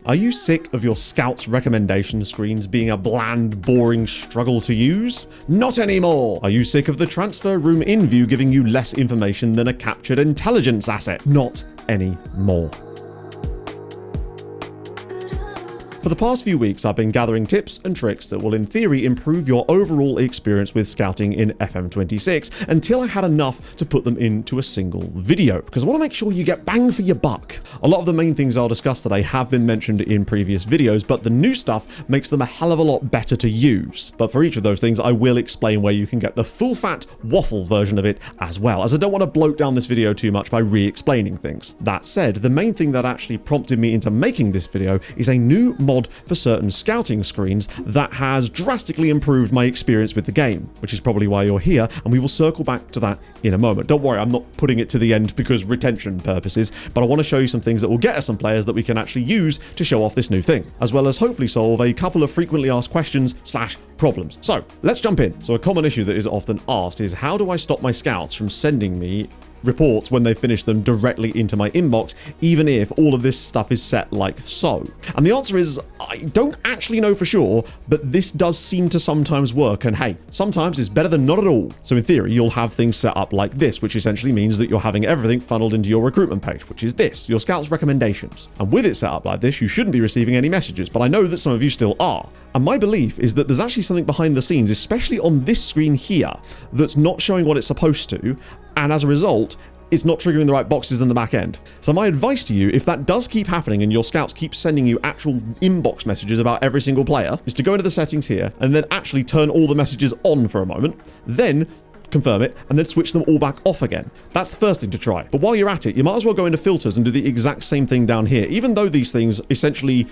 Are you sick of your scouts recommendation screens being a bland, boring struggle to use? Not anymore! Are you sick of the transfer room in view giving you less information than a captured intelligence asset? Not anymore. For the past few weeks, I've been gathering tips and tricks that will in theory improve your overall experience with scouting in FM26 until I had enough to put them into a single video, because I want to make sure you get bang for your buck. A lot of the main things I'll discuss today have been mentioned in previous videos, but the new stuff makes them a hell of a lot better to use. But for each of those things, I will explain where you can get the full-fat waffle version of it as well, as I don't want to bloat down this video too much by re-explaining things. That said, the main thing that actually prompted me into making this video is a new mod for certain scouting screens that has drastically improved my experience with the game, which is probably why you're here, and we will circle back to that in a moment. Don't worry, I'm not putting it to the end because retention purposes, but I want to show you some things that will get us some players that we can actually use to show off this new thing, as well as hopefully solve a couple of frequently asked questions / problems. So let's jump in. So a common issue that is often asked is, how do I stop my scouts from sending me reports when they finish them directly into my inbox, even if all of this stuff is set like so? And the answer is, I don't actually know for sure, but this does seem to sometimes work, and hey, sometimes it's better than not at all. So in theory, you'll have things set up like this, which essentially means that you're having everything funneled into your recruitment page, which is this, your scouts recommendations. And with it set up like this, you shouldn't be receiving any messages, but I know that some of you still are. And my belief is that there's actually something behind the scenes, especially on this screen here, that's not showing what it's supposed to, and as a result, it's not triggering the right boxes in the back end. So my advice to you, if that does keep happening and your scouts keep sending you actual inbox messages about every single player, is to go into the settings here and then actually turn all the messages on for a moment, then confirm it, and then switch them all back off again. That's the first thing to try. But while you're at it, you might as well go into filters and do the exact same thing down here. Even though these things essentially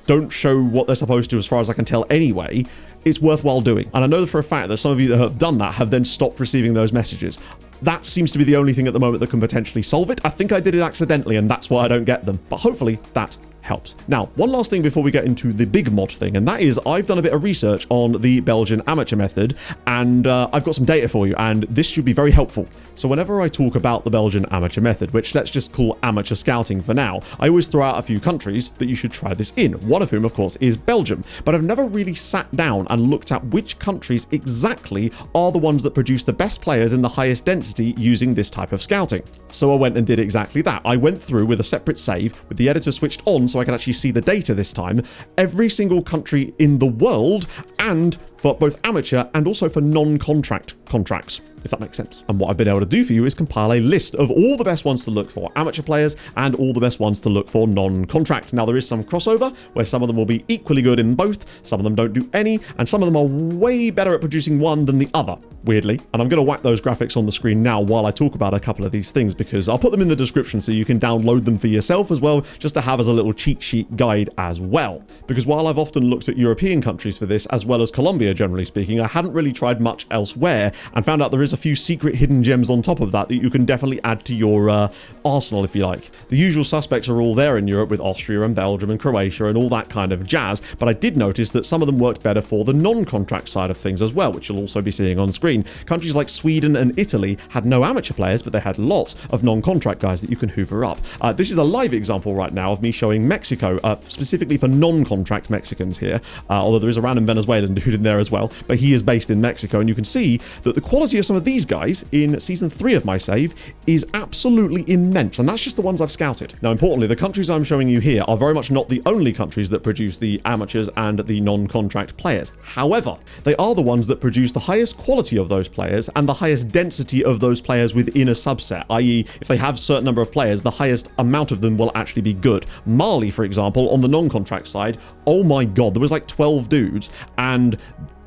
don't show what they're supposed to as far as I can tell anyway, it's worthwhile doing. And I know for a fact that some of you that have done that have then stopped receiving those messages. That seems to be the only thing at the moment that can potentially solve it. I think I did it accidentally, and that's why I don't get them. But hopefully that helps. Now, one last thing before we get into the big mod thing, and that is I've done a bit of research on the Belgian amateur method, and I've got some data for you, and this should be very helpful. So whenever I talk about the Belgian amateur method, which let's just call amateur scouting for now, I always throw out a few countries that you should try this in, one of whom, of course, is Belgium. But I've never really sat down and looked at which countries exactly are the ones that produce the best players in the highest density using this type of scouting. So I went and did exactly that. I went through with a separate save, with the editor switched on so I can actually see the data this time, every single country in the world, and for both amateur and also for non-contract contracts, if that makes sense. And what I've been able to do for you is compile a list of all the best ones to look for amateur players and all the best ones to look for non-contract. Now, there is some crossover where some of them will be equally good in both, some of them don't do any, and some of them are way better at producing one than the other, weirdly. And I'm going to whack those graphics on the screen now while I talk about a couple of these things, because I'll put them in the description so you can download them for yourself as well, just to have as a little cheat sheet guide as well. Because while I've often looked at European countries for this, as well as Colombia generally speaking, I hadn't really tried much elsewhere, and found out there is a few secret hidden gems on top of that you can definitely add to your arsenal, if you like. The usual suspects are all there in Europe with Austria and Belgium and Croatia and all that kind of jazz, but I did notice that some of them worked better for the non-contract side of things as well, which you'll also be seeing on screen. Countries like Sweden and Italy had no amateur players, but they had lots of non-contract guys that you can hoover up. This is a live example right now of me showing Mexico, specifically for non-contract Mexicans here, although there is a random Venezuelan dude in there as well, but he is based in Mexico, and you can see that the quality of some of these guys in season 3 of my save is absolutely immense, and that's just the ones I've scouted. Now, importantly, the countries I'm showing you here are very much not the only countries that produce the amateurs and the non-contract players. However, they are the ones that produce the highest quality of those players and the highest density of those players within a subset, i.e. if they have a certain number of players, the highest amount of them will actually be good. Mali, for example, on the non-contract side, oh my god, there was like 12 dudes, and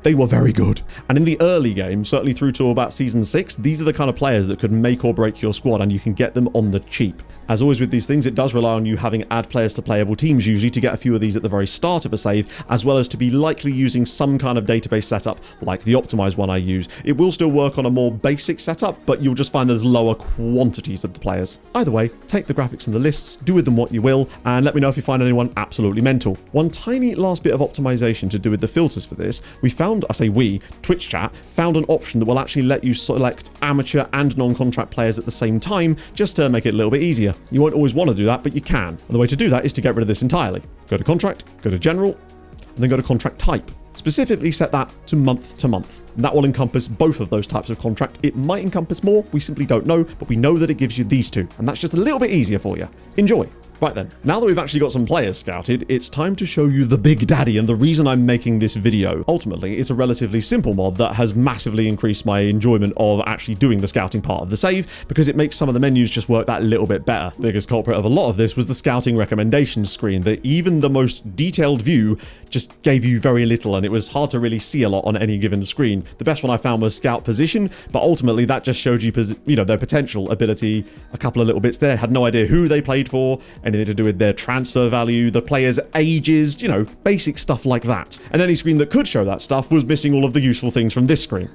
they were very good. And in the early game, certainly through to about season 6, these are the kind of players that could make or break your squad, and you can get them on the cheap. As always with these things, it does rely on you having add players to playable teams usually to get a few of these at the very start of a save, as well as to be likely using some kind of database setup like the optimized one I use. It will still work on a more basic setup, but you'll just find there's lower quantities of the players. Either way, take the graphics and the lists, do with them what you will, and let me know if you find anyone absolutely mental. One tiny last bit of optimization to do with the filters for this, we found Twitch chat, found an option that will actually let you select amateur and non-contract players at the same time, just to make it a little bit easier. You won't always want to do that, but you can. And the way to do that is to get rid of this entirely. Go to contract, go to general, and then go to contract type. Specifically set that to month to month. And that will encompass both of those types of contract. It might encompass more, we simply don't know, but we know that it gives you these two. And that's just a little bit easier for you. Enjoy. Right then, now that we've actually got some players scouted, it's time to show you the big daddy and the reason I'm making this video. Ultimately, it's a relatively simple mod that has massively increased my enjoyment of actually doing the scouting part of the save, because it makes some of the menus just work that little bit better. The biggest culprit of a lot of this was the scouting recommendations screen, that even the most detailed view just gave you very little, and it was hard to really see a lot on any given screen. The best one I found was scout position, but ultimately that just showed you, their potential ability, a couple of little bits there. Had no idea who they played for, anything to do with their transfer value, the players' ages, basic stuff like that. And any screen that could show that stuff was missing all of the useful things from this screen.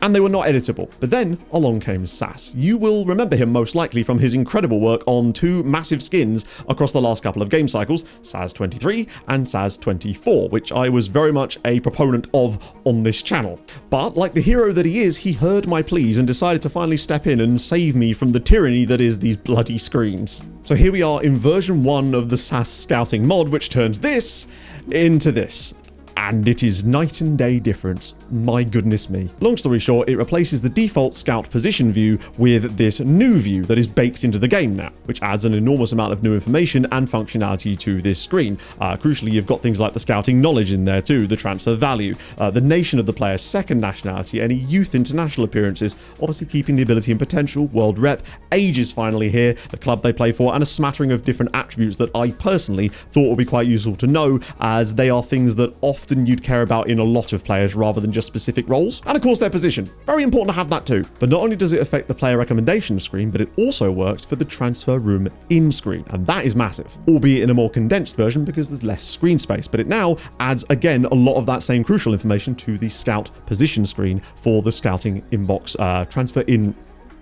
And they were not editable. But then along came SAS. You will remember him most likely from his incredible work on two massive skins across the last couple of game cycles, SAS 23 and SAS 24, which I was very much a proponent of on this channel. But like the hero that he is, he heard my pleas and decided to finally step in and save me from the tyranny that is these bloody screens. So here we are in version 1 of the SAS Scouting Mod, which turns this into this. And it is night and day difference. My goodness me. Long story short, it replaces the default scout position view with this new view that is baked into the game now, which adds an enormous amount of new information and functionality to this screen. Crucially, you've got things like the scouting knowledge in there too, the transfer value, the nation of the player's second nationality, any youth international appearances, obviously keeping the ability and potential, world rep, age is finally here, the club they play for, and a smattering of different attributes that I personally thought would be quite useful to know, as they are things that often you'd care about in a lot of players rather than just specific roles. And of course their position. Very important to have that too. But not only does it affect the player recommendation screen, but it also works for the transfer room in screen. And that is massive, albeit in a more condensed version because there's less screen space. But it now adds, again, a lot of that same crucial information to the scout position screen for the scouting inbox transfer in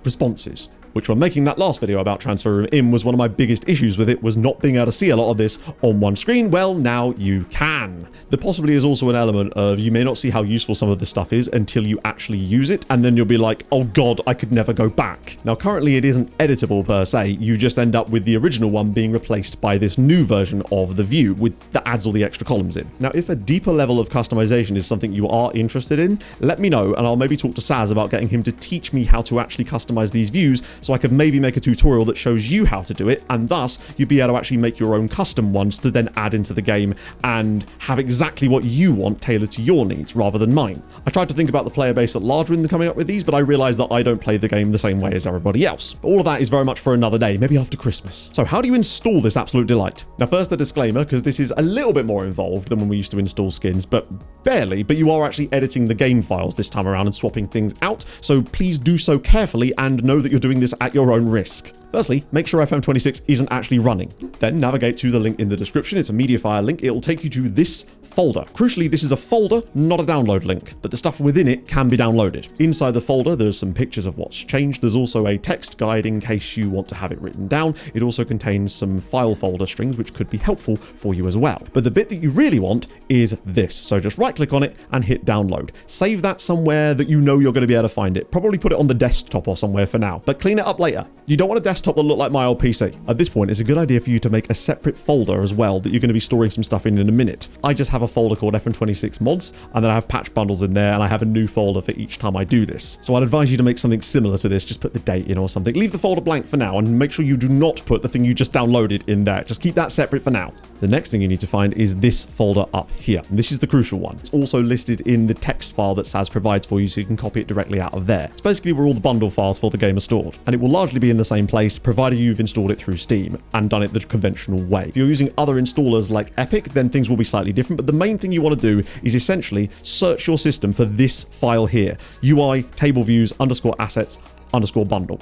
responses. Which, when making that last video about transfer room in, was one of my biggest issues with it, was not being able to see a lot of this on one screen. Well, now you can. There possibly is also an element of you may not see how useful some of this stuff is until you actually use it, and then you'll be like, oh god, I could never go back. Now, currently it isn't editable per se. You just end up with the original one being replaced by this new version of the view that adds all the extra columns in. Now, if a deeper level of customization is something you are interested in, let me know, and I'll maybe talk to SAS about getting him to teach me how to actually customize these views, so I could maybe make a tutorial that shows you how to do it, and thus you'd be able to actually make your own custom ones to then add into the game and have exactly what you want tailored to your needs rather than mine. I tried to think about the player base at large when coming up with these, but I realized that I don't play the game the same way as everybody else. But all of that is very much for another day, maybe after Christmas. So how do you install this absolute delight? Now, first a disclaimer, because this is a little bit more involved than when we used to install skins, but barely, but you are actually editing the game files this time around and swapping things out, so please do so carefully and know that you're doing this at your own risk. Firstly, make sure FM26 isn't actually running. Then navigate to the link in the description. It's a MediaFire link. It'll take you to this folder. Crucially, this is a folder, not a download link, but the stuff within it can be downloaded. Inside the folder, there's some pictures of what's changed. There's also a text guide in case you want to have it written down. It also contains some file folder strings, which could be helpful for you as well. But the bit that you really want is this. So just right click on it and hit download. Save that somewhere that you know you're going to be able to find it. Probably put it on the desktop or somewhere for now, but clean it up later. You don't want a desktop that look like my old PC. At this point, it's a good idea for you to make a separate folder as well that you're going to be storing some stuff in a minute. I just have a folder called FM26 mods, and then I have patch bundles in there, and I have a new folder for each time I do this. So I'd advise you to make something similar to this. Just put the date in or something. Leave the folder blank for now, and make sure you do not put the thing you just downloaded in there. Just keep that separate for now. The next thing you need to find is this folder up here. And this is the crucial one. It's also listed in the text file that SAS provides for you, so you can copy it directly out of there. It's basically where all the bundle files for the game are stored, and it will largely be in the same place, provided you've installed it through Steam and done it the conventional way. If you're using other installers like Epic, then things will be slightly different, but the main thing you want to do is essentially search your system for this file here, UI table views _assets _bundle.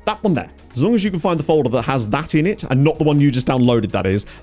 That one there. As long as you can find the folder that has that in it, and not the one you just downloaded,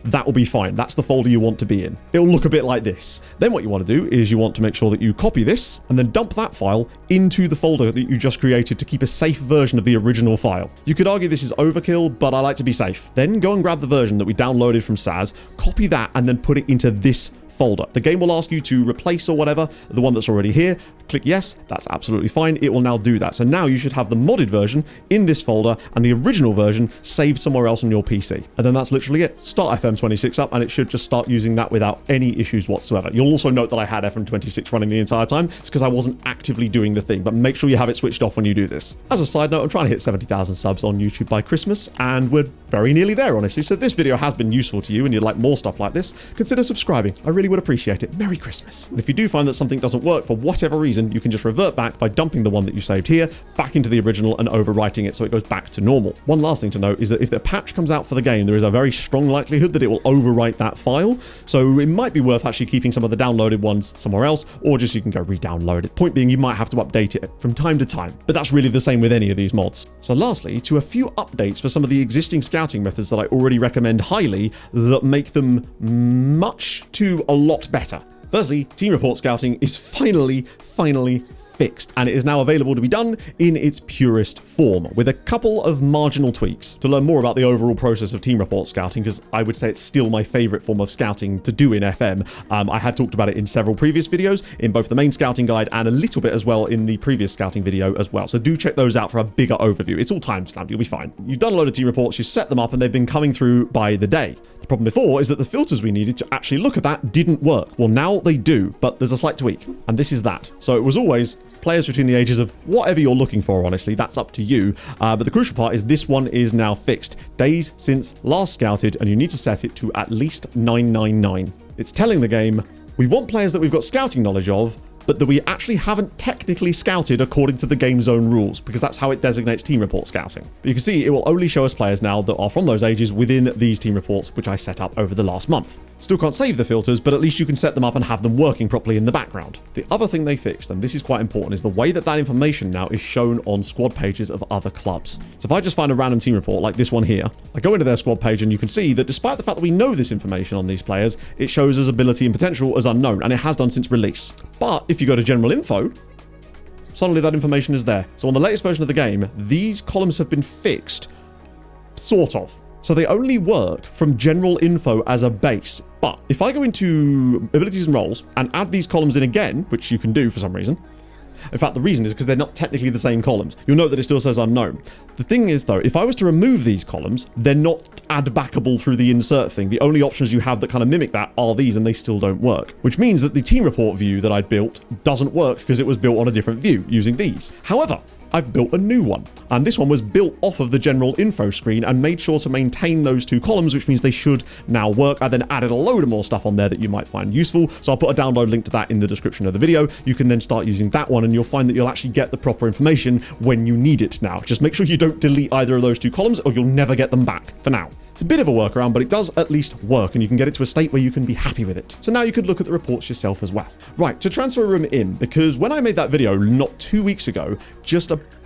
that will be fine. That's the folder you want to be in. It'll look a bit like this. Then what you want to do is you want to make sure that you copy this and then dump that file into the folder that you just created to keep a safe version of the original file. You could argue this is overkill, but I like to be safe. Then go and grab the version that we downloaded from SAS, copy that, and then put it into this folder. The game will ask you to replace or whatever the one that's already here. Click yes, that's absolutely fine. It will now do that. So now you should have the modded version in this folder and the original version saved somewhere else on your PC. And then that's literally it. Start FM26 up and it should just start using that without any issues whatsoever. You'll also note that I had FM26 running the entire time. It's because I wasn't actively doing the thing, but make sure you have it switched off when you do this. As a side note, I'm trying to hit 70,000 subs on YouTube by Christmas, and we're very nearly there, honestly. So if this video has been useful to you and you'd like more stuff like this, consider subscribing. I really would appreciate it. Merry Christmas. And if you do find that something doesn't work for whatever reason, you can just revert back by dumping the one that you saved here back into the original and overwriting it so it goes back to normal. One last thing to note is that if the patch comes out for the game, there is a very strong likelihood that it will overwrite that file. So it might be worth actually keeping some of the downloaded ones somewhere else, or just you can go re-download it. Point being, you might have to update it from time to time, but that's really the same with any of these mods. So lastly, to a few updates for some of the existing scouting methods that I already recommend highly that make them much to a lot better. Firstly, team report scouting is finally fixed, and it is now available to be done in its purest form with a couple of marginal tweaks. To learn more about the overall process of team report scouting, because I would say it's still my favorite form of scouting to do in FM, I had talked about it in several previous videos, in both the main scouting guide and a little bit as well in the previous scouting video as well. So do check those out for a bigger overview. It's all timestamped, you'll be fine. You've done a load of team reports, you set them up, and they've been coming through by the day. The problem before is that the filters we needed to actually look at that didn't work. Well, now they do, but there's a slight tweak, and this is that. So it was always players between the ages of whatever you're looking for, honestly, that's up to you. But the crucial part is this one is now fixed. Days since last scouted, and you need to set it to at least 999. It's telling the game, we want players that we've got scouting knowledge of, but that we actually haven't technically scouted according to the game's own rules, because that's how it designates team report scouting. But you can see it will only show us players now that are from those ages within these team reports, which I set up over the last month. Still can't save the filters, but at least you can set them up and have them working properly in the background. The other thing they fixed, and this is quite important, is the way that information now is shown on squad pages of other clubs. So if I just find a random team report like this one here, I go into their squad page and you can see that despite the fact that we know this information on these players, it shows as ability and potential as unknown, and it has done since release. But if you go to general info, suddenly that information is there. So on the latest version of the game, these columns have been fixed, sort of. So they only work from general info as a base. But if I go into abilities and roles and add these columns in again, which you can do for some reason, in fact, the reason is because they're not technically the same columns. You'll note that it still says unknown. The thing is, though, if I was to remove these columns, they're not add-backable through the insert thing. The only options you have that kind of mimic that are these, and they still don't work. Which means that the team report view that I'd built doesn't work because it was built on a different view using these. However, I've built a new one, and this one was built off of the general info screen and made sure to maintain those two columns, which means they should now work. I then added a load of more stuff on there that you might find useful, so I'll put a download link to that in the description of the video. You can then start using that one, and you'll find that you'll actually get the proper information when you need it now. Just make sure you don't delete either of those two columns or you'll never get them back for now. It's a bit of a workaround, but it does at least work, and you can get it to a state where you can be happy with it. So now you could look at the reports yourself as well. Right, to transfer room in, because when I made that video not 2 weeks ago,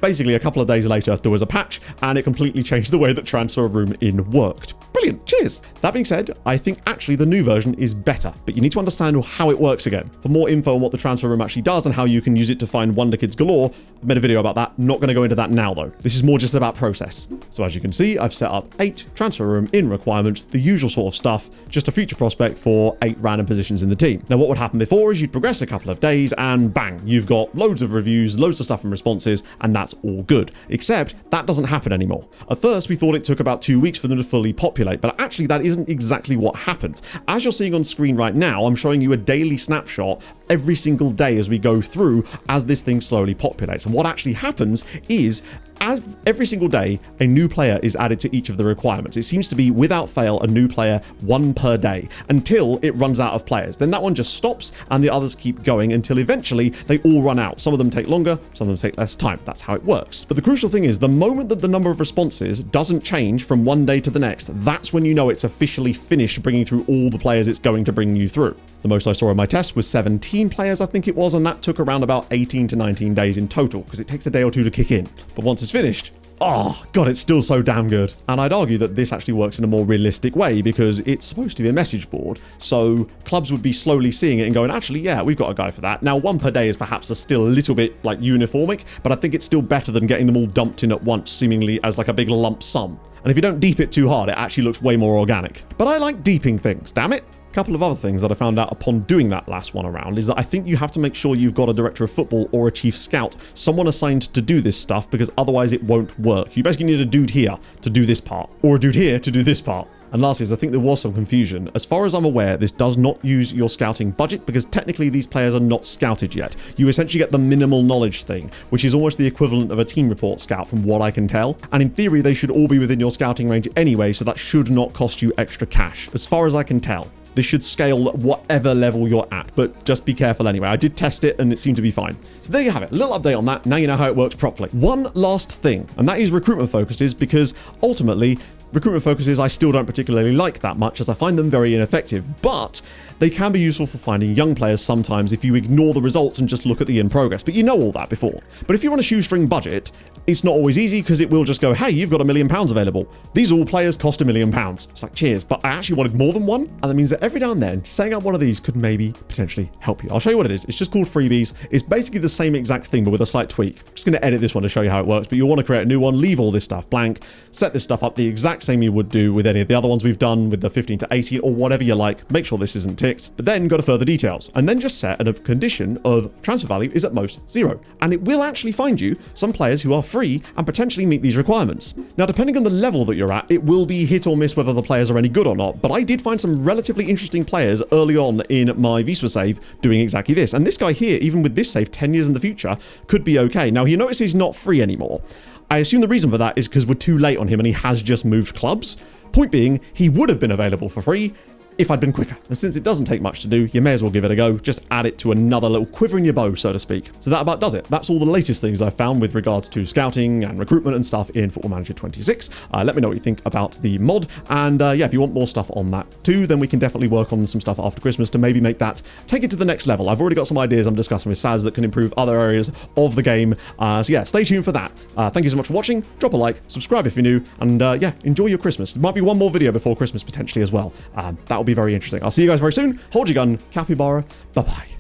basically a couple of days later, there was a patch, and it completely changed the way that transfer room in worked. Brilliant, cheers. That being said, I think actually the new version is better, but you need to understand how it works again. For more info on what the transfer room actually does and how you can use it to find wonder kids galore, I made a video about that. Not going to go into that now though. This is more just about process. So as you can see, I've set up 8 transfer room in requirements, the usual sort of stuff, just a future prospect for 8 random positions in the team. Now what would happen before is you'd progress a couple of days and bang, you've got loads of reviews, loads of stuff and responses, and that's all good. Except that doesn't happen anymore. At first we thought it took about 2 weeks for them to fully populate, but actually that isn't exactly what happens. As you're seeing on screen right now, I'm showing you a daily snapshot every single day as we go through as this thing slowly populates. And what actually happens is as every single day, a new player is added to each of the requirements. It seems to be, without fail, a new player, 1 per day, until it runs out of players. Then that one just stops, and the others keep going until eventually they all run out. Some of them take longer, some of them take less time. That's how it works. But the crucial thing is, the moment that the number of responses doesn't change from one day to the next, that's when you know it's officially finished bringing through all the players it's going to bring you through. The most I saw in my test was 17 players, I think it was, and that took around about 18 to 19 days in total, because it takes a day or two to kick in. But once it's finished, oh god, it's still so damn good. And I'd argue that this actually works in a more realistic way because it's supposed to be a message board, so clubs would be slowly seeing it and going, actually, yeah, we've got a guy for that. Now 1 per day is perhaps still a little bit like uniformic, but I think it's still better than getting them all dumped in at once, seemingly as like a big lump sum. And if you don't deep it too hard, it actually looks way more organic. But I like deeping things, damn it. couple of other things that I found out upon doing that last one around is that I think you have to make sure you've got a director of football or a chief scout, someone assigned to do this stuff, because otherwise it won't work. You basically need a dude here to do this part, or a dude here to do this part. And lastly, I think there was some confusion. As far as I'm aware, this does not use your scouting budget because technically these players are not scouted yet. You essentially get the minimal knowledge thing, which is almost the equivalent of a team report scout from what I can tell. And in theory, they should all be within your scouting range anyway, so that should not cost you extra cash, as far as I can tell. This should scale at whatever level you're at, but just be careful anyway. I did test it and it seemed to be fine. So there you have it, a little update on that. Now you know how it works properly. One last thing, and that is recruitment focuses, because ultimately, recruitment focuses I still don't particularly like that much, as I find them very ineffective, but they can be useful for finding young players sometimes if you ignore the results and just look at the in progress, but you know all that before. But if you want a shoestring budget, it's not always easy because it will just go, hey, you've got £1 million available. These all players cost £1 million. It's like, cheers, but I actually wanted more than one, and that means that every now and then, setting up one of these could maybe potentially help you. I'll show you what it is. It's just called Freebies. It's basically the same exact thing, but with a slight tweak. I'm just going to edit this one to show you how it works, but you'll want to create a new one, leave all this stuff blank, set this stuff up the exact same you would do with any of the other ones we've done with the 15 to 18 or whatever you like. Make sure this isn't ticked, but then go to further details and then just set a condition of transfer value is at most 0. And it will actually find you some players who are free and potentially meet these requirements. Now, depending on the level that you're at, it will be hit or miss whether the players are any good or not, but I did find some relatively interesting players early on in my Visma save doing exactly this. And this guy here, even with this save 10 years in the future, could be okay. Now, you notice he's not free anymore. I assume the reason for that is because we're too late on him and he has just moved clubs. Point being, he would have been available for free if I'd been quicker. And since it doesn't take much to do, you may as well give it a go. Just add it to another little quiver in your bow, so to speak. So that about does it. That's all the latest things I've found with regards to scouting and recruitment and stuff in Football Manager 26. Let me know what you think about the mod. And yeah, if you want more stuff on that too, then we can definitely work on some stuff after Christmas to maybe make that, take it to the next level. I've already got some ideas I'm discussing with SAS that can improve other areas of the game. So yeah, stay tuned for that. Thank you so much for watching. Drop a like, subscribe if you're new, and yeah, enjoy your Christmas. There might be one more video before Christmas potentially as well. That will be very interesting. I'll see you guys very soon. Hold your gun. Capybara. Bye-bye.